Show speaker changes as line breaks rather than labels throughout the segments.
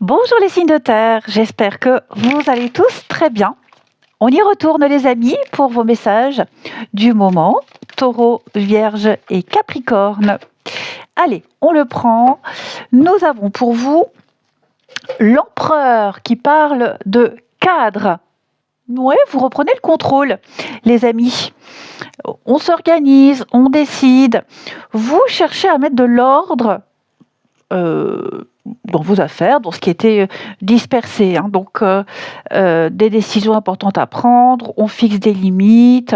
Bonjour les signes de terre, j'espère que vous allez tous très bien. On y retourne les amis pour vos messages du moment, Taureau, Vierge et Capricorne. Allez, on le prend. Nous avons pour vous l'empereur qui parle de cadre. Ouais, vous reprenez le contrôle, les amis. On s'organise, on décide. Vous cherchez à mettre de l'ordre dans vos affaires, dans ce qui était dispersé. Donc, des décisions importantes à prendre, on fixe des limites.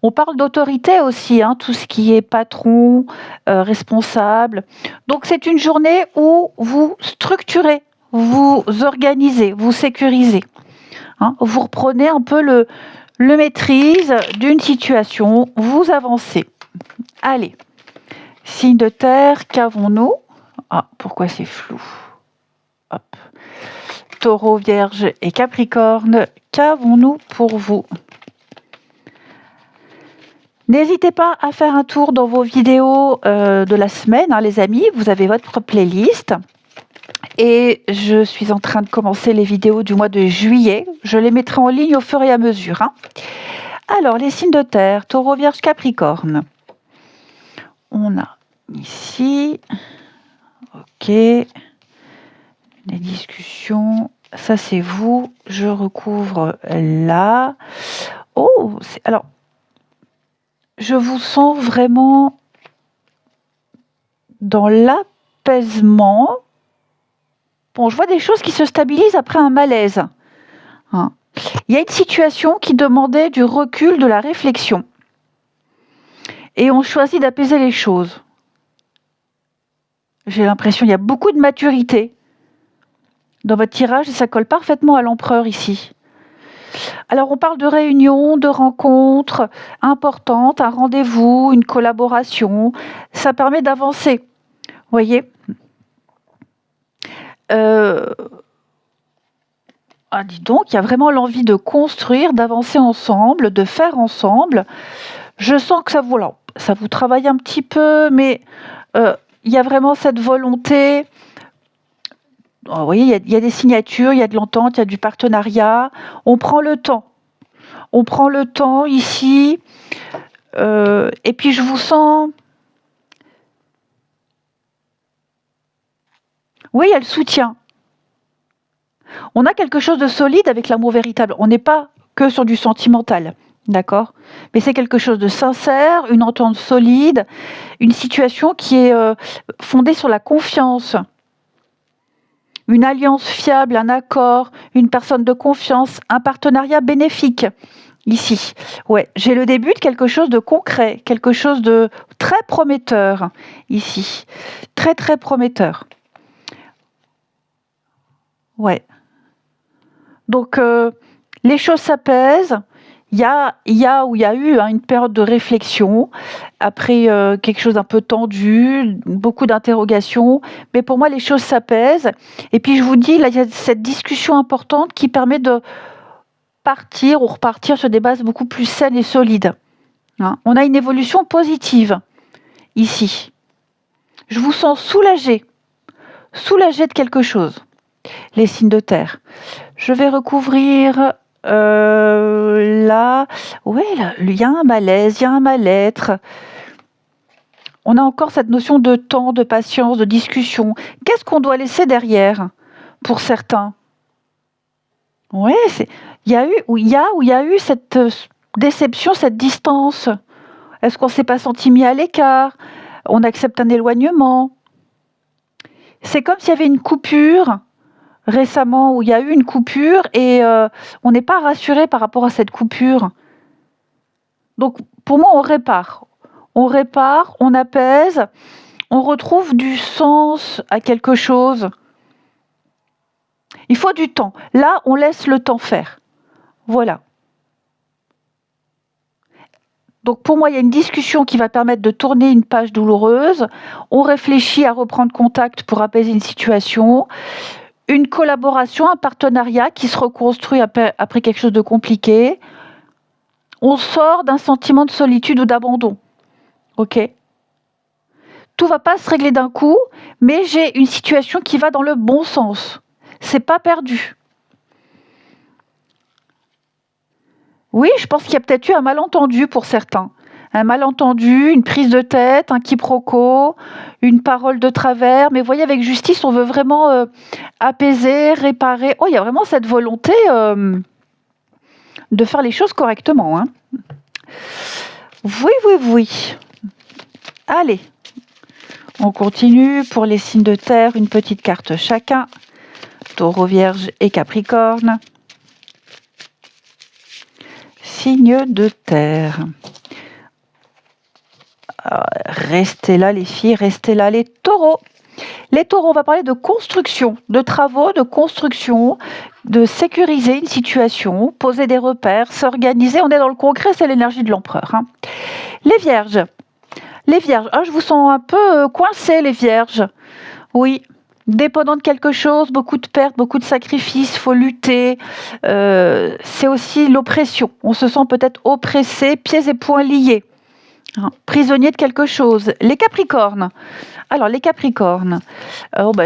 On parle d'autorité aussi, tout ce qui est patron, responsable. Donc, c'est une journée où vous structurez, vous organisez, vous sécurisez. Vous reprenez un peu le maîtrise d'une situation, vous avancez. Allez, signe de terre, qu'avons-nous ? Pourquoi c'est flou ? Hop. Taureau, Vierge et Capricorne, qu'avons-nous pour vous ? N'hésitez pas à faire un tour dans vos vidéos de la semaine, les amis. Vous avez votre playlist. Et je suis en train de commencer les vidéos du mois de juillet. Je les mettrai en ligne au fur et à mesure. Alors, les signes de terre, Taureau, Vierge, Capricorne. On a ici... Ok, les discussions, ça c'est vous, je recouvre là. Alors, je vous sens vraiment dans l'apaisement. Bon, je vois des choses qui se stabilisent après un malaise. Il y a une situation qui demandait du recul, de la réflexion. Et on choisit d'apaiser les choses. J'ai l'impression qu'il y a beaucoup de maturité dans votre tirage et ça colle parfaitement à l'empereur ici. Alors on parle de réunions, de rencontres importantes, un rendez-vous, une collaboration. Ça permet d'avancer. Vous voyez ? Dis donc, il y a vraiment l'envie de construire, d'avancer ensemble, de faire ensemble. Je sens que ça vous travaille un petit peu, mais il y a vraiment cette volonté. Vous voyez, il y a des signatures, il y a de l'entente, il y a du partenariat. On prend le temps. On prend le temps ici. Et puis je vous sens... Oui, il y a le soutien. On a quelque chose de solide avec l'amour véritable. On n'est pas que sur du sentimental. D'accord ? Mais c'est quelque chose de sincère, une entente solide, une situation qui est fondée sur la confiance. Une alliance fiable, un accord, une personne de confiance, un partenariat bénéfique. Ici, ouais, j'ai le début de quelque chose de concret, quelque chose de très prometteur, ici. Très, très prometteur. Ouais. Donc, les choses s'apaisent. Il y a eu une période de réflexion, après quelque chose d'un peu tendu, beaucoup d'interrogations. Mais pour moi, les choses s'apaisent. Et puis, je vous dis, là, il y a cette discussion importante qui permet de partir ou repartir sur des bases beaucoup plus saines et solides. On a une évolution positive ici. Je vous sens soulagé de quelque chose. Les signes de terre. Je vais recouvrir là. Oui, il y a un malaise, il y a un mal-être. On a encore cette notion de temps, de patience, de discussion. Qu'est-ce qu'on doit laisser derrière pour certains ? Oui, il y a eu cette déception, cette distance. Est-ce qu'on ne s'est pas senti mis à l'écart ? On accepte un éloignement. C'est comme s'il y avait une coupure récemment, où il y a eu une coupure et on n'est pas rassuré par rapport à cette coupure. Donc, pour moi, on répare, on apaise, on retrouve du sens à quelque chose. Il faut du temps. Là, on laisse le temps faire. Voilà. Donc pour moi, il y a une discussion qui va permettre de tourner une page douloureuse. On réfléchit à reprendre contact pour apaiser une situation. Une collaboration, un partenariat qui se reconstruit après quelque chose de compliqué. On sort d'un sentiment de solitude ou d'abandon. Ok ? Tout ne va pas se régler d'un coup, mais j'ai une situation qui va dans le bon sens. C'est pas perdu. Oui, je pense qu'il y a peut-être eu un malentendu pour certains. Un malentendu, une prise de tête, un quiproquo, une parole de travers. Mais vous voyez, avec justice, on veut vraiment apaiser, réparer. Oh, il y a vraiment cette volonté de faire les choses correctement. Hein. Oui, oui, oui. Allez, on continue. Pour les signes de terre, une petite carte chacun. Taureau, Vierge et Capricorne. Signe de terre. Restez là les filles, restez là les taureaux. Les taureaux, on va parler de construction, de travaux, de construction, de sécuriser une situation, poser des repères, s'organiser. On est dans le concret, c'est l'énergie de l'empereur. Hein. Les vierges, je vous sens un peu coincés les vierges. Oui, dépendant de quelque chose, beaucoup de pertes, beaucoup de sacrifices, faut lutter. C'est aussi l'oppression. On se sent peut-être oppressé, pieds et poings liés. Hein, prisonnier de quelque chose. Les Capricornes. Alors, les Capricornes,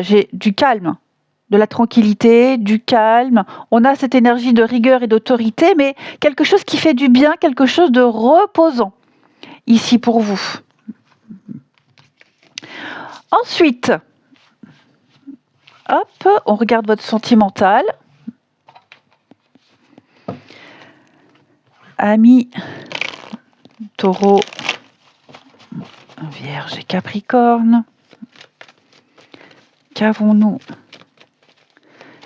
j'ai du calme, de la tranquillité, du calme. On a cette énergie de rigueur et d'autorité, mais quelque chose qui fait du bien, quelque chose de reposant, ici pour vous. Ensuite, hop, on regarde votre sentimental. Amis, Taureau, Vierge et Capricorne. Qu'avons-nous?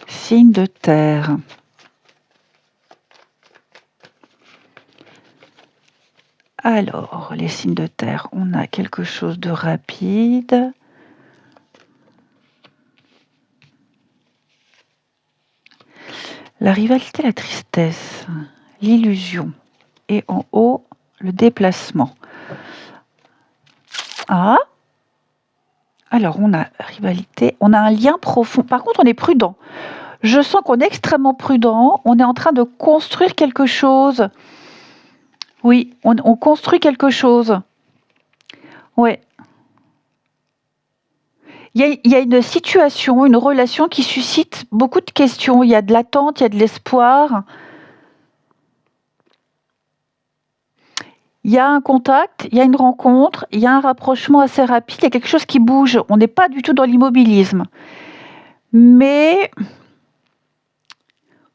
Signe de terre. Alors, les signes de terre, on a quelque chose de rapide. La rivalité, la tristesse, l'illusion. Et en haut, le déplacement. Ah! Alors, on a rivalité, on a un lien profond. Par contre, on est prudent. Je sens qu'on est extrêmement prudent. On est en train de construire quelque chose. Oui, on construit quelque chose. Ouais. Il y a une situation, une relation qui suscite beaucoup de questions. Il y a de l'attente, il y a de l'espoir. Il y a un contact, il y a une rencontre, il y a un rapprochement assez rapide, il y a quelque chose qui bouge. On n'est pas du tout dans l'immobilisme. Mais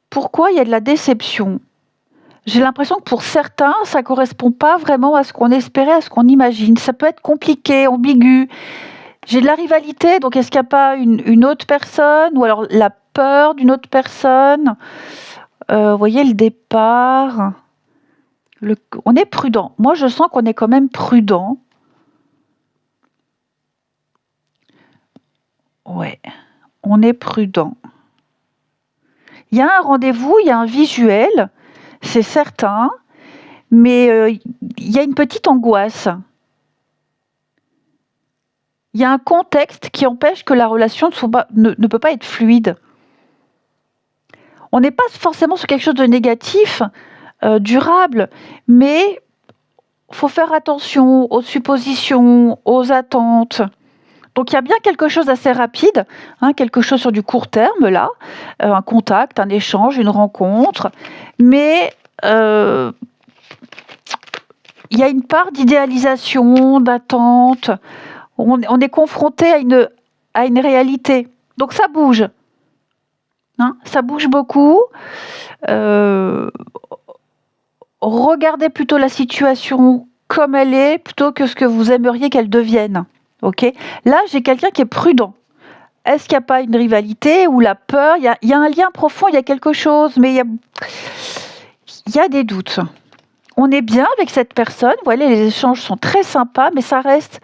pourquoi il y a de la déception? J'ai l'impression que pour certains, ça ne correspond pas vraiment à ce qu'on espérait, à ce qu'on imagine. Ça peut être compliqué, ambigu. J'ai de la rivalité, donc est-ce qu'il n'y a pas une autre personne ou alors la peur d'une autre personne? Vous voyez le départ. On est prudent. Moi, je sens qu'on est quand même prudent. Ouais, on est prudent. Il y a un rendez-vous, il y a un visuel, c'est certain, mais il y a une petite angoisse. Il y a un contexte qui empêche que la relation ne peut pas être fluide. On n'est pas forcément sur quelque chose de négatif, durable, mais il faut faire attention aux suppositions, aux attentes. Donc il y a bien quelque chose d'assez rapide, hein, quelque chose sur du court terme là, un contact, un échange, une rencontre, mais il y a une part d'idéalisation, d'attente. On est confronté à une réalité. Donc ça bouge. Hein, ça bouge beaucoup. Regardez plutôt la situation comme elle est plutôt que ce que vous aimeriez qu'elle devienne. Okay, là, j'ai quelqu'un qui est prudent. Est-ce qu'il n'y a pas une rivalité ou la peur? Il y a un lien profond, il y a quelque chose, mais il y a des doutes. On est bien avec cette personne. Vous voyez, les échanges sont très sympas, mais ça reste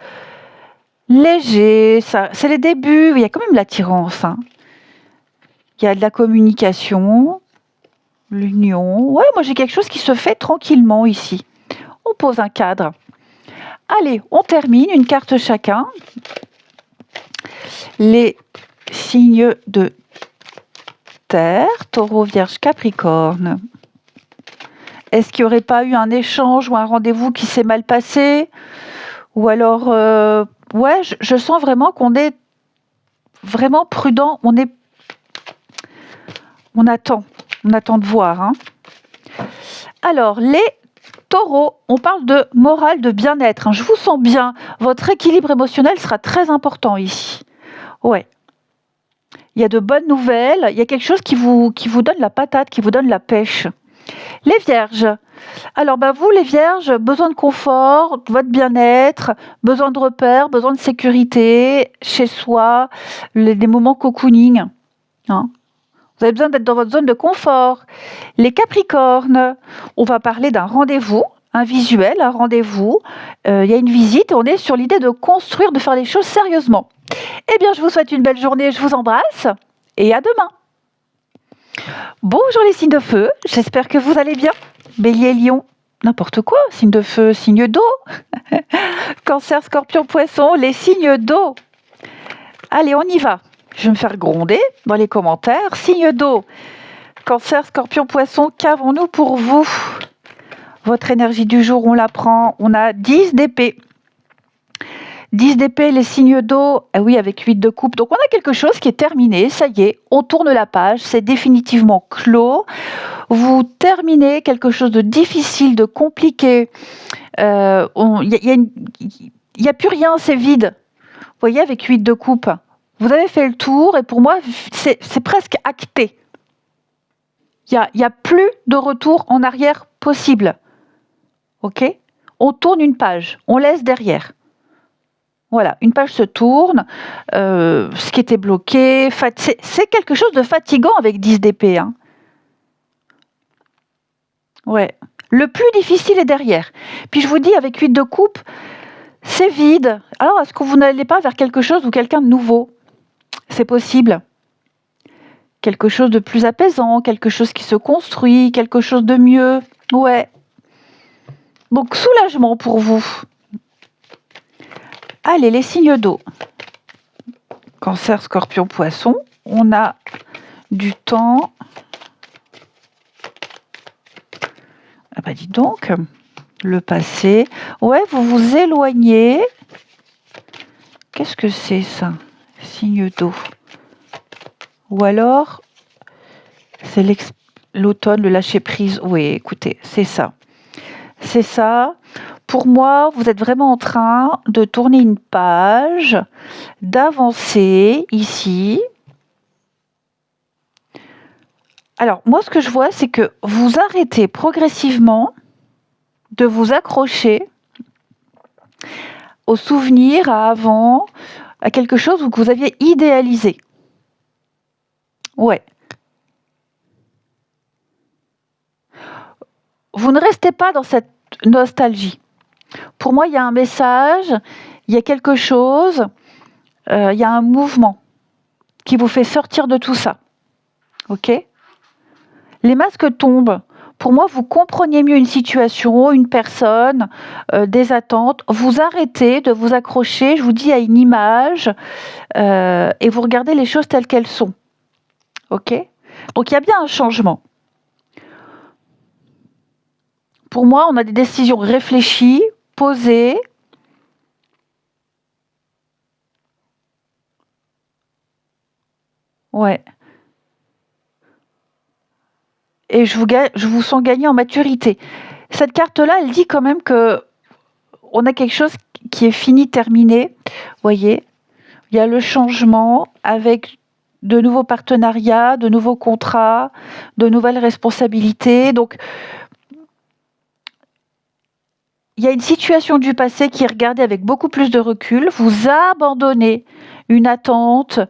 léger. C'est les débuts. Il y a quand même l'attirance. Hein. Il y a de la communication, l'union. Ouais, moi, j'ai quelque chose qui se fait tranquillement ici. On pose un cadre. Allez, on termine, une carte chacun. Les signes de terre, Taureau, Vierge, Capricorne. Est-ce qu'il n'y aurait pas eu un échange ou un rendez-vous qui s'est mal passé? Ou alors, je sens vraiment qu'on est vraiment prudent. On attend de voir. Hein. Alors, les taureaux, on parle de morale, de bien-être. Hein. Je vous sens bien. Votre équilibre émotionnel sera très important ici. Ouais. Il y a de bonnes nouvelles. Il y a quelque chose qui vous donne la patate, qui vous donne la pêche. Les vierges. Alors, vous, les vierges, besoin de confort, votre bien-être, besoin de repères, besoin de sécurité, chez soi, des moments cocooning. Hein. Vous avez besoin d'être dans votre zone de confort. Les capricornes, on va parler d'un rendez-vous, un visuel, un rendez-vous. Il y a une visite et on est sur l'idée de construire, de faire les choses sérieusement. Eh bien, je vous souhaite une belle journée, je vous embrasse et à demain. Bonjour les signes de feu, j'espère que vous allez bien. Bélier, Lion, n'importe quoi, signe de feu, signe d'eau. Cancer, Scorpion, Poisson, les signes d'eau. Allez, on y va. Je vais me faire gronder dans les commentaires. Signe d'eau. Cancer, Scorpion, Poisson, qu'avons-nous pour vous? Votre énergie du jour, on la prend. On a 10 d'épée. 10 d'épée, les signes d'eau, ah oui, avec 8 de coupe. Donc on a quelque chose qui est terminé, ça y est, on tourne la page, c'est définitivement clos. Vous terminez quelque chose de difficile, de compliqué. Il n'y a plus rien, c'est vide. Vous voyez, avec 8 de coupe. Vous avez fait le tour et pour moi, c'est presque acté. Il n'y a plus de retour en arrière possible. Ok ? On tourne une page, on laisse derrière. Voilà, une page se tourne, ce qui était bloqué, c'est quelque chose de fatigant avec 10 d'épée. Hein. Ouais. Le plus difficile est derrière. Puis je vous dis, avec 8 de coupe, c'est vide. Alors, est-ce que vous n'allez pas vers quelque chose ou quelqu'un de nouveau? C'est possible. Quelque chose de plus apaisant, quelque chose qui se construit, quelque chose de mieux. Ouais. Donc, soulagement pour vous. Allez, les signes d'eau. Cancer, Scorpion, Poisson. On a du temps. Ah bah dis donc, le passé. Ouais, vous vous éloignez. Qu'est-ce que c'est ça? Signe d'eau. Ou alors, c'est l'automne, le lâcher-prise. Oui, écoutez, c'est ça. C'est ça. Pour moi, vous êtes vraiment en train de tourner une page, d'avancer ici. Alors, moi, ce que je vois, c'est que vous arrêtez progressivement de vous accrocher aux souvenirs, à avant, à quelque chose que vous aviez idéalisé. Ouais. Vous ne restez pas dans cette nostalgie. Pour moi, il y a un message, il y a quelque chose, il y a un mouvement qui vous fait sortir de tout ça. Ok ? Les masques tombent. Pour moi, vous comprenez mieux une situation, une personne, des attentes. Vous arrêtez de vous accrocher, je vous dis, à une image et vous regardez les choses telles qu'elles sont. Ok ? Donc, il y a bien un changement. Pour moi, on a des décisions réfléchies, posées. Ouais. Et je vous sens gagner en maturité. Cette carte-là, elle dit quand même que on a quelque chose qui est fini, terminé. Vous voyez, il y a le changement avec de nouveaux partenariats, de nouveaux contrats, de nouvelles responsabilités. Donc, il y a une situation du passé qui est regardée avec beaucoup plus de recul. Vous abandonnez une attente,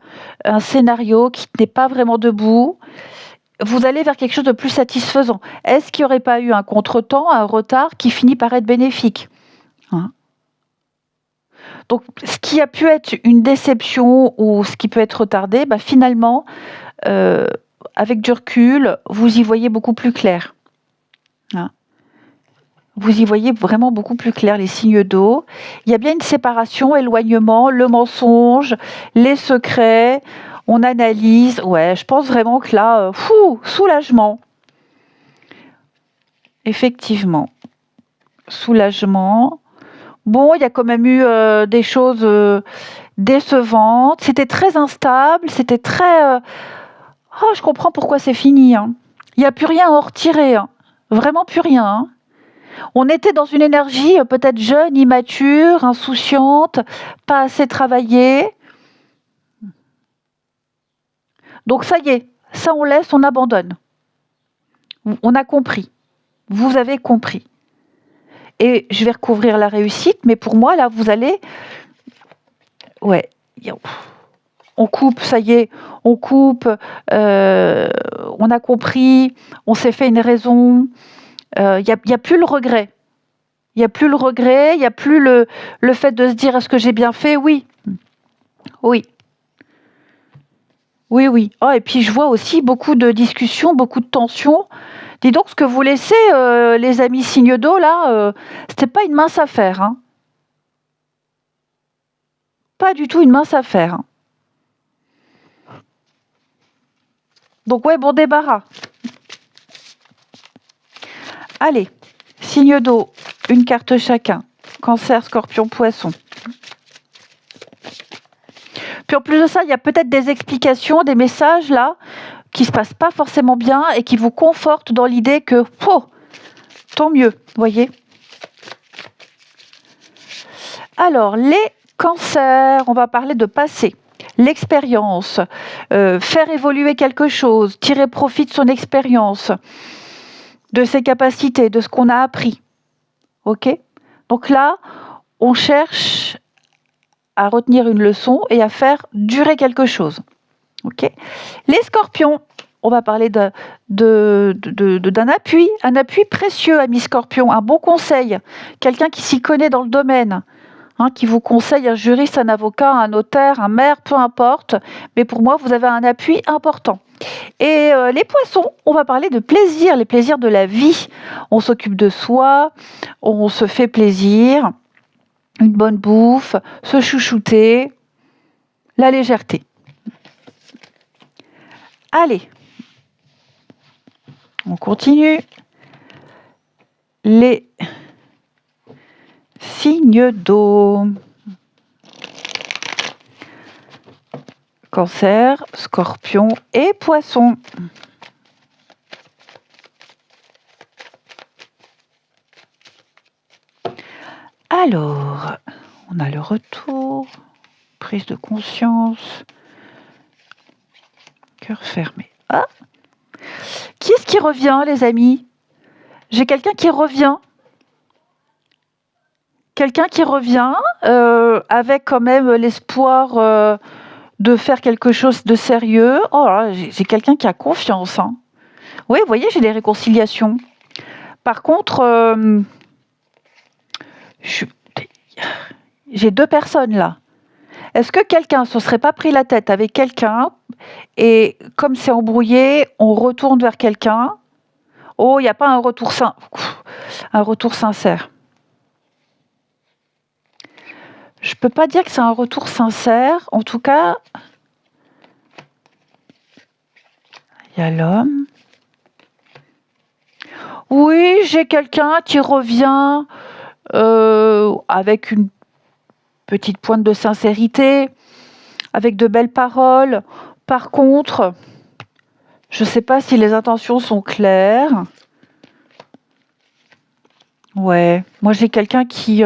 un scénario qui n'est pas vraiment debout. Vous allez vers quelque chose de plus satisfaisant. Est-ce qu'il n'y aurait pas eu un contretemps, un retard qui finit par être bénéfique ? Hein ? Donc, ce qui a pu être une déception ou ce qui peut être retardé, finalement, avec du recul, vous y voyez beaucoup plus clair. Hein ? Vous y voyez vraiment beaucoup plus clair, les signes d'eau. Il y a bien une séparation, éloignement, le mensonge, les secrets. On analyse. Ouais, je pense vraiment que là, soulagement. Effectivement. Soulagement. Bon, il y a quand même eu des choses décevantes. C'était très instable. C'était très... Oh, je comprends pourquoi c'est fini, hein. Il n'y a plus rien à en retirer, hein. Vraiment plus rien, hein. On était dans une énergie peut-être jeune, immature, insouciante, pas assez travaillée. Donc ça y est, ça on laisse, on abandonne. On a compris. Vous avez compris. Et je vais recouvrir la réussite, mais pour moi, là, vous allez... Ouais, on coupe, ça y est, on coupe, on a compris, on s'est fait une raison. Il n'y a plus le regret. Il n'y a plus le regret, il n'y a plus le fait de se dire est-ce que j'ai bien fait? Oui. Oui. Oui, oui. Oh, et puis je vois aussi beaucoup de discussions, beaucoup de tensions. Dis donc, ce que vous laissez, les amis signes d'eau, là, c'était pas une mince affaire, hein. Pas du tout une mince affaire, hein. Donc ouais, bon débarras. Allez, signe d'eau, une carte chacun. Cancer, Scorpion, Poisson. Puis en plus de ça, il y a peut-être des explications, des messages là, qui se passent pas forcément bien et qui vous confortent dans l'idée que, oh, tant mieux, voyez. Alors, les cancers, on va parler de passé. L'expérience, faire évoluer quelque chose, tirer profit de son expérience, de ses capacités, de ce qu'on a appris. Ok? Donc là, on cherche à retenir une leçon et à faire durer quelque chose. Ok? Les scorpions, on va parler d'un appui, un appui précieux, ami scorpion, un bon conseil, quelqu'un qui s'y connaît dans le domaine. Qui vous conseille, un juriste, un avocat, un notaire, un maire, peu importe. Mais pour moi, vous avez un appui important. Et les poissons, on va parler de plaisir, les plaisirs de la vie. On s'occupe de soi, on se fait plaisir, une bonne bouffe, se chouchouter, la légèreté. Allez, on continue. Les signes d'eau. Cancer, Scorpion et Poisson. Alors, on a le retour, prise de conscience, cœur fermé. Ah, qui est-ce qui revient, les amis? J'ai quelqu'un qui revient. Quelqu'un qui revient avec quand même l'espoir de faire quelque chose de sérieux. Oh là, j'ai quelqu'un qui a confiance, hein. Oui, vous voyez, j'ai des réconciliations. Par contre, j'ai deux personnes là. Est-ce que quelqu'un se serait pas pris la tête avec quelqu'un et comme c'est embrouillé, on retourne vers quelqu'un? Oh, il n'y a pas un retour sincère. Je peux pas dire que c'est un retour sincère. En tout cas, il y a l'homme. Oui, j'ai quelqu'un qui revient avec une petite pointe de sincérité, avec de belles paroles. Par contre, je ne sais pas si les intentions sont claires. Ouais, moi j'ai quelqu'un qui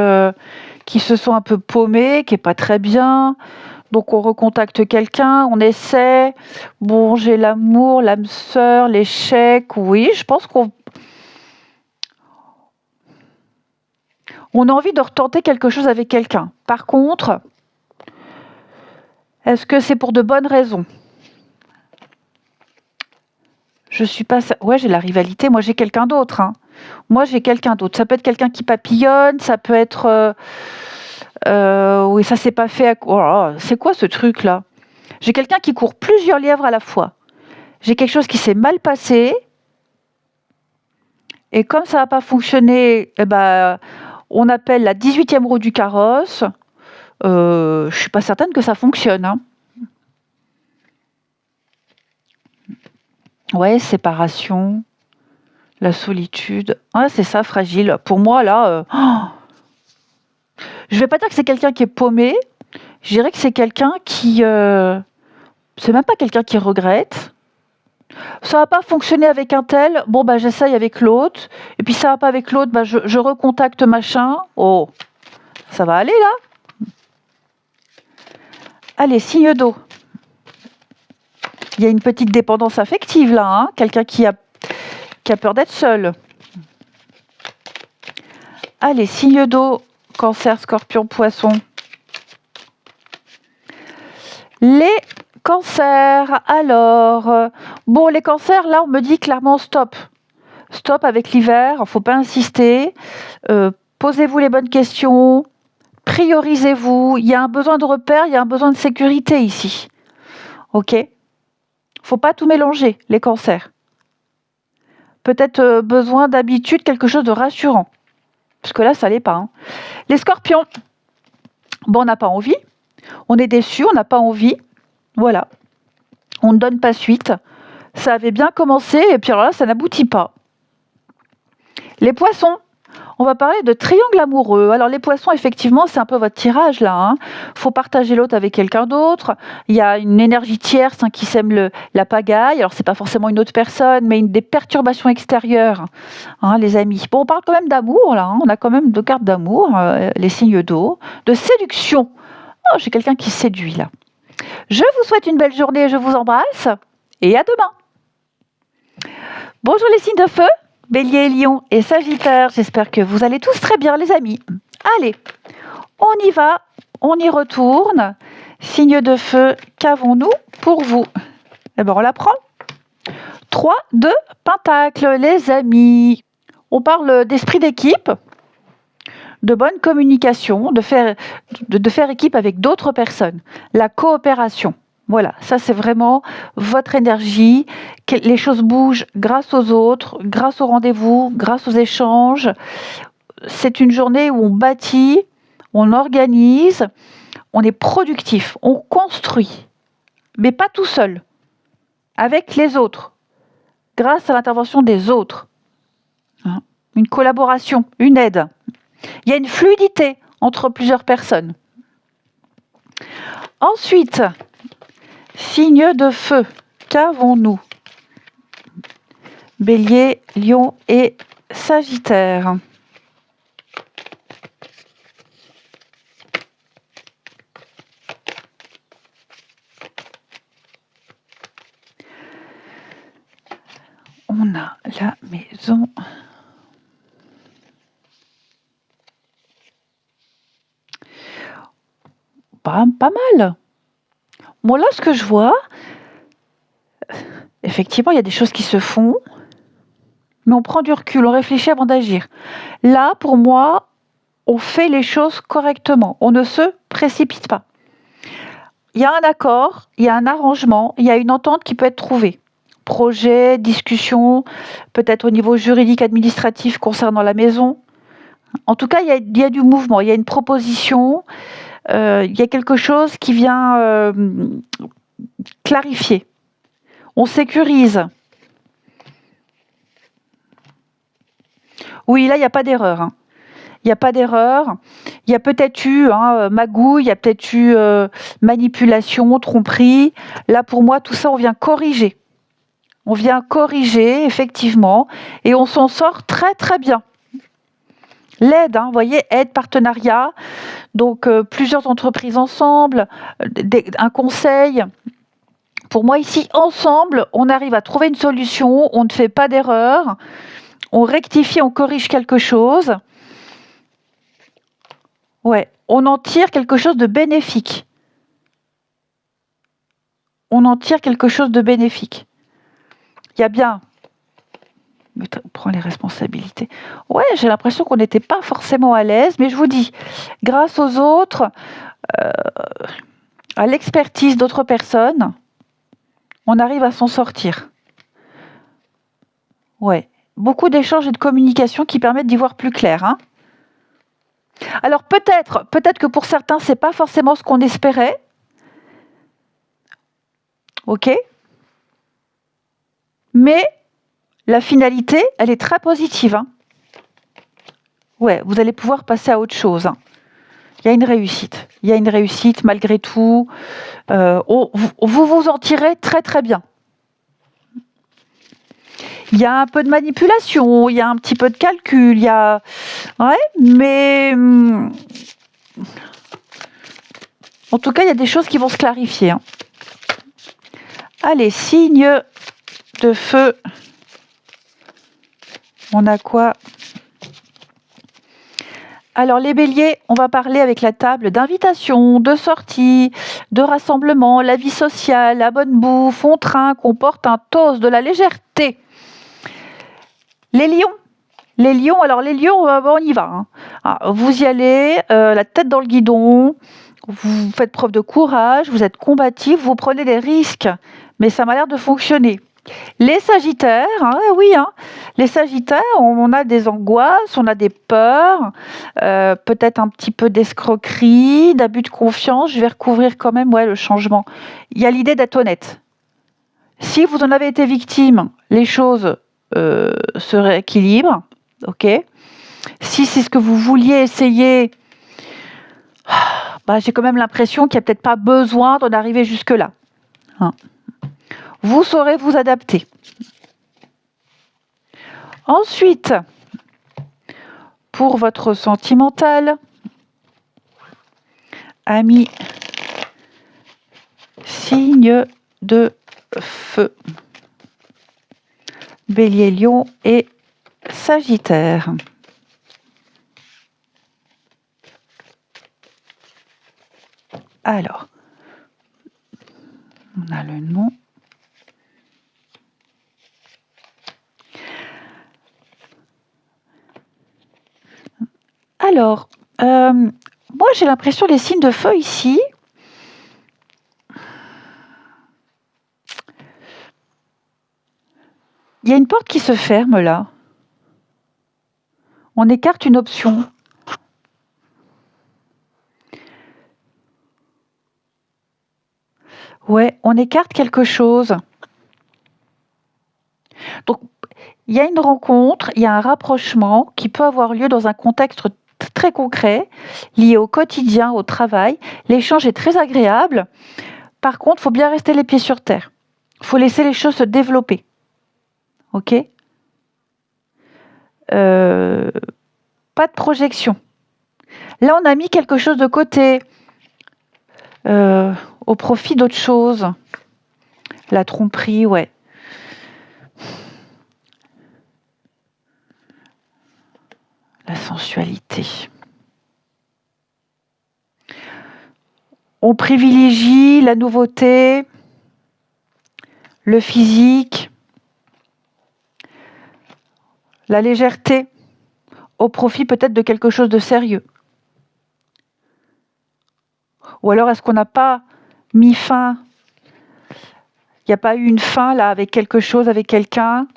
se sent un peu paumé, qui est pas très bien. Donc on recontacte quelqu'un, on essaie. Bon, j'ai l'amour, l'âme sœur, l'échec. Oui, je pense qu'on a envie de retenter quelque chose avec quelqu'un. Par contre, est-ce que c'est pour de bonnes raisons? Je suis pas... Ouais, j'ai la rivalité. Moi, j'ai quelqu'un d'autre, hein. Moi, j'ai quelqu'un d'autre. Ça peut être quelqu'un qui papillonne, ça peut être... oui, ça s'est pas fait... Oh là là, c'est quoi ce truc-là? J'ai quelqu'un qui court plusieurs lièvres à la fois. J'ai quelque chose qui s'est mal passé. Et comme ça n'a pas fonctionné, eh ben, on appelle la 18e roue du carrosse. Je suis pas certaine que ça fonctionne, hein. Ouais, séparation, la solitude. Ouais, c'est ça, fragile. Pour moi, là, je vais pas dire que c'est quelqu'un qui est paumé. Je dirais que c'est quelqu'un qui... c'est même pas quelqu'un qui regrette. Ça va pas fonctionner avec un tel, bon bah j'essaye avec l'autre, et puis ça va pas avec l'autre, bah je recontacte machin. Oh, ça va aller là? Allez, signe d'eau. Il y a une petite dépendance affective là, hein, quelqu'un qui a peur d'être seul. Allez, signe d'eau, Cancer, Scorpion, Poisson. Les cancers, alors, bon, les cancers, là, on me dit clairement stop. Stop avec l'hiver, il ne faut pas insister. Posez-vous les bonnes questions, priorisez-vous. Il y a un besoin de repère, il y a un besoin de sécurité ici. Ok? Il ne faut pas tout mélanger, les cancers. Peut-être besoin d'habitude, quelque chose de rassurant. Parce que là, ça l'est pas. Hein. Les scorpions, bon, on n'a pas envie. On est déçu, on n'a pas envie. Voilà. On ne donne pas suite. Ça avait bien commencé et puis alors là, ça n'aboutit pas. Les poissons, on va parler de triangle amoureux. Alors les poissons, effectivement, c'est un peu votre tirage là. Hein. Faut partager l'autre avec quelqu'un d'autre. Il y a une énergie tierce qui sème la pagaille. Alors c'est pas forcément une autre personne, mais des perturbations extérieures, hein, les amis. Bon, on parle quand même d'amour là. Hein. On a quand même 2 cartes d'amour, les signes d'eau, de séduction. Oh, j'ai quelqu'un qui séduit là. Je vous souhaite une belle journée, je vous embrasse et à demain. Bonjour les signes de feu, Bélier, Lion et Sagittaire. J'espère que vous allez tous très bien les amis. Allez, on y va, on y retourne. Signe de feu, qu'avons-nous pour vous? D'abord on la prend. 3 de Pentacle, les amis. On parle d'esprit d'équipe, de bonne communication, de faire équipe avec d'autres personnes, la coopération. Voilà, ça c'est vraiment votre énergie. Les choses bougent grâce aux autres, grâce au rendez-vous, grâce aux échanges. C'est une journée où on bâtit, on organise, on est productif, on construit, mais pas tout seul, avec les autres, grâce à l'intervention des autres. Une collaboration, une aide. Il y a une fluidité entre plusieurs personnes. Ensuite, signe de feu, qu'avons-nous? Bélier, Lion et Sagittaire. On a la maison. Pas mal. Bon, là, ce que je vois, effectivement, il y a des choses qui se font, mais on prend du recul, on réfléchit avant d'agir. Là, pour moi, on fait les choses correctement. On ne se précipite pas. Il y a un accord, il y a un arrangement, il y a une entente qui peut être trouvée. Projet, discussion, peut-être au niveau juridique, administratif concernant la maison. En tout cas, il y a du mouvement, il y a une proposition, il y a quelque chose qui vient clarifier. On sécurise. Oui, là, il n'y a pas d'erreur. Hein. Il n'y a pas d'erreur. Il y a peut-être eu magouille, il y a peut-être eu manipulation, tromperie. Là, pour moi, tout ça, on vient corriger. On vient corriger, effectivement, et on s'en sort très, très bien. L'aide, vous voyez, aide, partenariat, donc plusieurs entreprises ensemble, un conseil. Pour moi, ici, ensemble, on arrive à trouver une solution, on ne fait pas d'erreur, on rectifie, on corrige quelque chose. Ouais, on en tire quelque chose de bénéfique. On en tire quelque chose de bénéfique. Il y a bien... On prend les responsabilités. Ouais, j'ai l'impression qu'on n'était pas forcément à l'aise, mais je vous dis, grâce aux autres, à l'expertise d'autres personnes, on arrive à s'en sortir. Ouais, beaucoup d'échanges et de communication qui permettent d'y voir plus clair. Hein. Alors peut-être que pour certains, c'est pas forcément ce qu'on espérait. Ok. Mais la finalité, elle est très positive. Hein. Ouais, vous allez pouvoir passer à autre chose. Hein. Il y a une réussite. Il y a une réussite malgré tout. Vous vous en tirez très très bien. Il y a un peu de manipulation, il y a un petit peu de calcul, il y a... Ouais, mais... En tout cas, il y a des choses qui vont se clarifier. Hein. Allez, signe de feu. On a quoi? Alors les béliers, on va parler avec la table d'invitation, de sortie, de rassemblement, la vie sociale, la bonne bouffe, on trinque, on porte un toast, de la légèreté. Les lions, alors les lions, on y va. Hein. Alors, vous y allez, la tête dans le guidon, vous faites preuve de courage, vous êtes combatif, vous prenez des risques, mais ça m'a l'air de fonctionner. Les sagittaires, hein, oui, hein, les sagittaires, on a des angoisses, on a des peurs, peut-être un petit peu d'escroquerie, d'abus de confiance. Je vais recouvrir quand même le changement. Il y a l'idée d'être honnête. Si vous en avez été victime, les choses se rééquilibrent, ok. Si c'est ce que vous vouliez essayer, j'ai quand même l'impression qu'il n'y a peut-être pas besoin d'en arriver jusque-là. Hein. Vous saurez vous adapter. Ensuite, pour votre sentimental, ami, signe de feu, Bélier, Lion et Sagittaire. Alors, on a le nom. Alors, moi j'ai l'impression les signes de feu ici, il y a une porte qui se ferme là. On écarte une option. Ouais, on écarte quelque chose. Donc, il y a une rencontre, il y a un rapprochement qui peut avoir lieu dans un contexte très concret, lié au quotidien, au travail. L'échange est très agréable. Par contre, il faut bien rester les pieds sur terre. Il faut laisser les choses se développer. Ok ? Pas de projection. Là, on a mis quelque chose de côté au profit d'autre chose. La tromperie, ouais. La sensualité. On privilégie la nouveauté, le physique, la légèreté, au profit peut-être de quelque chose de sérieux. Ou alors est-ce qu'on n'a pas mis fin? Il n'y a pas eu une fin là avec quelque chose, avec quelqu'un?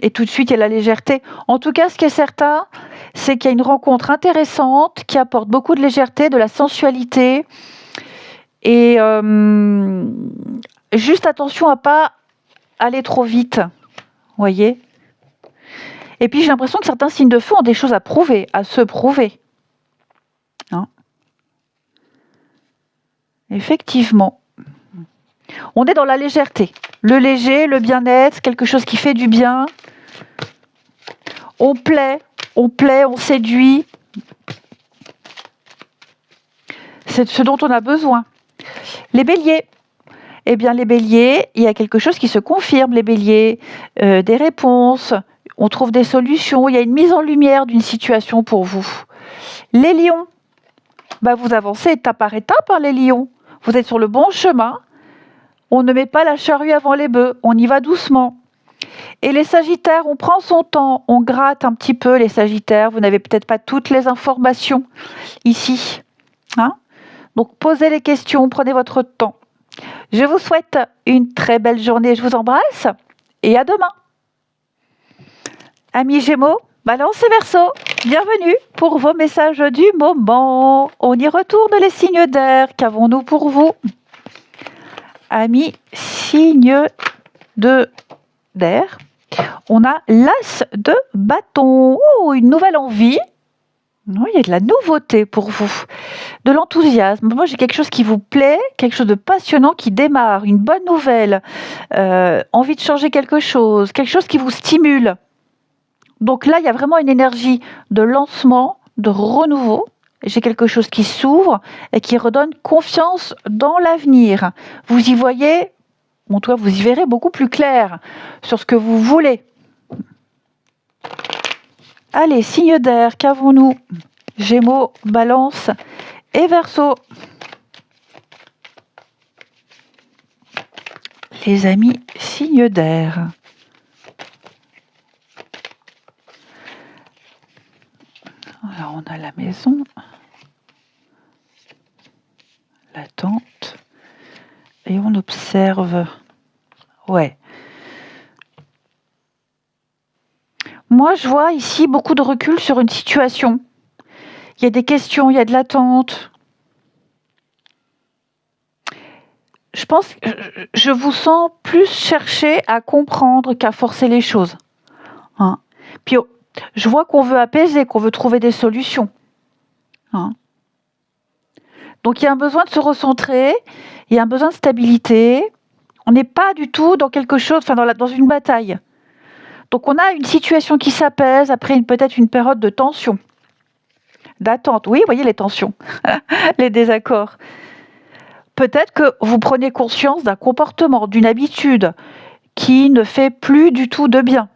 Et tout de suite, il y a la légèreté. En tout cas, ce qui est certain, c'est qu'il y a une rencontre intéressante qui apporte beaucoup de légèreté, de la sensualité. Et juste attention à ne pas aller trop vite. Vous voyez ? Et puis, j'ai l'impression que certains signes de feu ont des choses à prouver, à se prouver. Hein ? Effectivement. On est dans la légèreté. Le léger, le bien-être, quelque chose qui fait du bien. On plaît, on séduit. C'est ce dont on a besoin. Les béliers. Eh bien, les béliers, il y a quelque chose qui se confirme, les béliers. Des réponses, on trouve des solutions, il y a une mise en lumière d'une situation pour vous. Les lions, vous avancez étape par étape, hein, les lions. Vous êtes sur le bon chemin. On ne met pas la charrue avant les bœufs, on y va doucement. Et les sagittaires, on prend son temps, on gratte un petit peu les sagittaires. Vous n'avez peut-être pas toutes les informations ici. Hein ? Donc, posez les questions, prenez votre temps. Je vous souhaite une très belle journée. Je vous embrasse et à demain. Amis Gémeaux, Balance et Verseau, bienvenue pour vos messages du moment. On y retourne les signes d'air. Qu'avons-nous pour vous? Amis signes d'air, on a l'as de bâton. Oh, une nouvelle envie. Oui, il y a de la nouveauté pour vous, de l'enthousiasme. Moi, j'ai quelque chose qui vous plaît, quelque chose de passionnant qui démarre, une bonne nouvelle, envie de changer quelque chose qui vous stimule. Donc là, il y a vraiment une énergie de lancement, de renouveau. J'ai quelque chose qui s'ouvre et qui redonne confiance dans l'avenir. Vous y voyez, bon, toi, vous y verrez beaucoup plus clair sur ce que vous voulez. Allez, signe d'air, qu'avons-nous? Gémeaux, Balance et Verseau. Les amis, signe d'air. Alors, on a la maison, la tente, et on observe. Ouais. Moi, je vois ici beaucoup de recul sur une situation. Il y a des questions, il y a de l'attente. Je pense que je vous sens plus chercher à comprendre qu'à forcer les choses. Hein. Puis, je vois qu'on veut apaiser, qu'on veut trouver des solutions. Hein. Donc, il y a un besoin de se recentrer, il y a un besoin de stabilité. On n'est pas du tout dans quelque chose, enfin dans une bataille. Donc, on a une situation qui s'apaise après peut-être une période de tension, d'attente. Oui, vous voyez les tensions, les désaccords. Peut-être que vous prenez conscience d'un comportement, d'une habitude qui ne fait plus du tout de bien.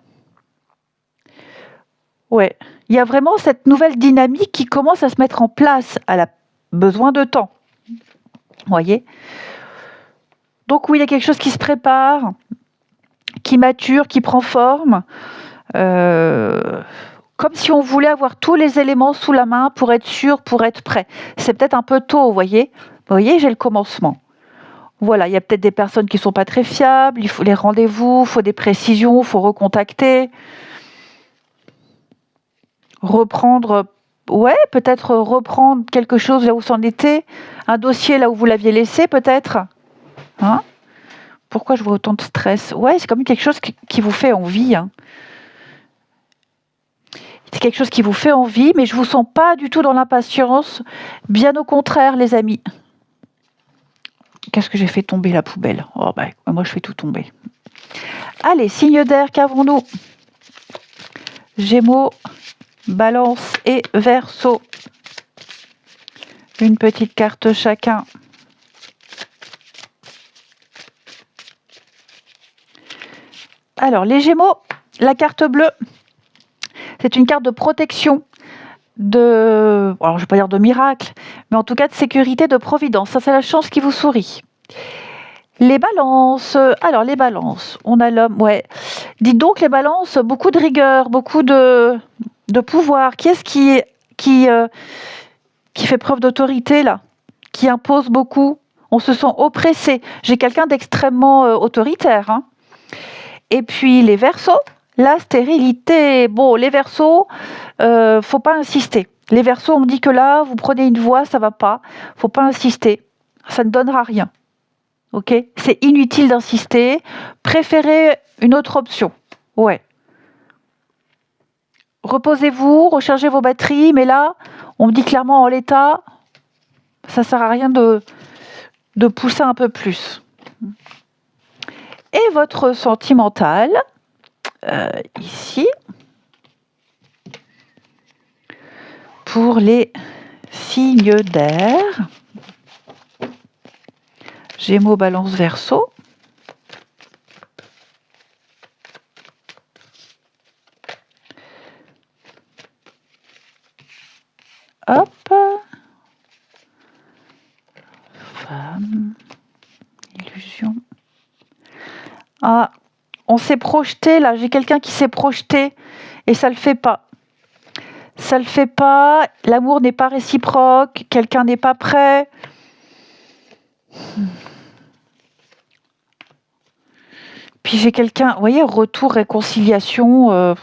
Ouais, il y a vraiment cette nouvelle dynamique qui commence à se mettre en place. Elle a besoin de temps. Vous voyez? Donc oui, il y a quelque chose qui se prépare, qui mature, qui prend forme. Comme si on voulait avoir tous les éléments sous la main pour être sûr, pour être prêt. C'est peut-être un peu tôt, vous voyez? Vous voyez, j'ai le commencement. Voilà, il y a peut-être des personnes qui ne sont pas très fiables, il faut les rendez-vous, il faut des précisions, il faut recontacter. Reprendre, ouais, peut-être reprendre quelque chose là où c'en était, un dossier là où vous l'aviez laissé peut-être. Hein? Pourquoi je vois autant de stress? Ouais, c'est comme quelque chose qui vous fait envie. Hein. C'est quelque chose qui vous fait envie, mais je ne vous sens pas du tout dans l'impatience. Bien au contraire, les amis. Qu'est-ce que j'ai fait tomber la poubelle? Oh, bah, moi, je fais tout tomber. Allez, signe d'air, qu'avons-nous? Gémeaux, Balance et Verseau. Une petite carte chacun. Alors, les Gémeaux, la carte bleue, c'est une carte de protection, alors je ne vais pas dire de miracle, mais en tout cas de sécurité, de providence. Ça, c'est la chance qui vous sourit. Les balances, alors les balances, on a l'homme, ouais. Dites donc les balances, beaucoup de rigueur, beaucoup de pouvoir. Qui est-ce qui fait preuve d'autorité là? Qui impose beaucoup? On se sent oppressé. J'ai quelqu'un d'extrêmement autoritaire. Hein. Et puis les Verseaux, la stérilité. Bon, les Verseaux, faut pas insister. Les Verseaux, on me dit que là, vous prenez une voie, ça va pas. Faut pas insister. Ça ne donnera rien. Ok? C'est inutile d'insister. Préférez une autre option. Ouais. Reposez-vous, rechargez vos batteries, mais là, on me dit clairement en l'état, ça sert à rien de pousser un peu plus. Et votre sentimental, ici, pour les signes d'air, Gémeaux, Balance, Verseau. Hop. Femme. Illusion. Ah, on s'est projeté là, j'ai quelqu'un qui s'est projeté et ça le fait pas. Ça le fait pas, l'amour n'est pas réciproque, quelqu'un n'est pas prêt. Puis j'ai quelqu'un, vous voyez, retour, réconciliation,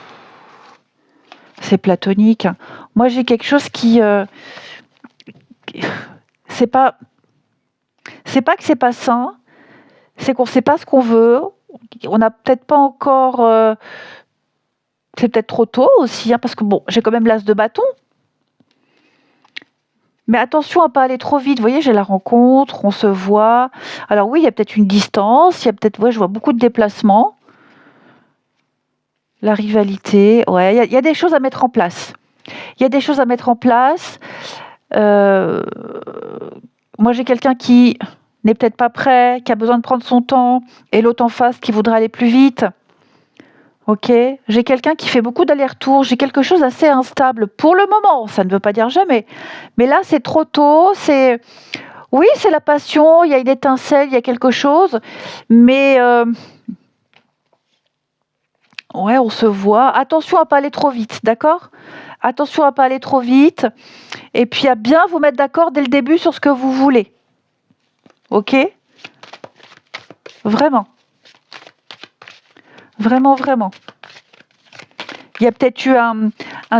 c'est platonique. Moi j'ai quelque chose qui... c'est pas que c'est pas sain, c'est qu'on ne sait pas ce qu'on veut, on n'a peut-être pas encore... c'est peut-être trop tôt aussi, hein, parce que bon, j'ai quand même l'as de bâton. Mais attention à pas aller trop vite. Vous voyez, j'ai la rencontre, on se voit. Alors oui, il y a peut-être une distance, il y a peut-être, ouais, je vois beaucoup de déplacements. La rivalité, ouais, il y a des choses à mettre en place. Il y a des choses à mettre en place. Euh, Moi, j'ai quelqu'un qui n'est peut-être pas prêt, qui a besoin de prendre son temps, et l'autre en face qui voudrait aller plus vite. Ok, j'ai quelqu'un qui fait beaucoup d'allers-retours, j'ai quelque chose d'assez instable pour le moment, ça ne veut pas dire jamais. Mais là, c'est trop tôt, oui, c'est la passion, il y a une étincelle, il y a quelque chose, mais ouais, on se voit. Attention à pas aller trop vite, d'accord? Attention à pas aller trop vite, et puis à bien vous mettre d'accord dès le début sur ce que vous voulez. Ok? Vraiment, vraiment, vraiment. Il y a peut-être eu un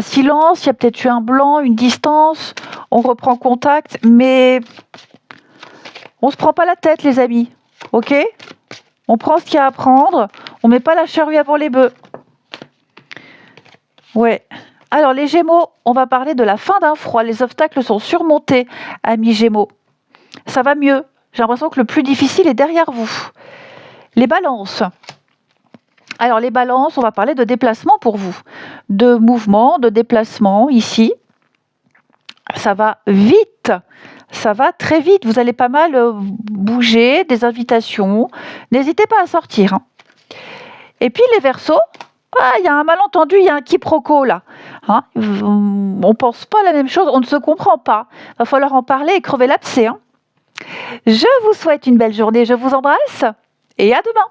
silence, il y a peut-être eu un blanc, une distance, on reprend contact, mais on se prend pas la tête, les amis. Ok? On prend ce qu'il y a à prendre, on met pas la charrue avant les bœufs. Ouais. Alors, les Gémeaux, on va parler de la fin d'un froid. Les obstacles sont surmontés, amis Gémeaux. Ça va mieux. J'ai l'impression que le plus difficile est derrière vous. Les Balances. Alors, les Balances, on va parler de déplacement pour vous. De mouvement, de déplacement ici. Ça va vite. Ça va très vite. Vous allez pas mal bouger, des invitations. N'hésitez pas à sortir. Et puis, les Verseaux. Ah, il y a un malentendu, il y a un quiproquo là. Hein, on pense pas la même chose, on ne se comprend pas. Il va falloir en parler et crever l'abcès. Je vous souhaite une belle journée, je vous embrasse et à demain.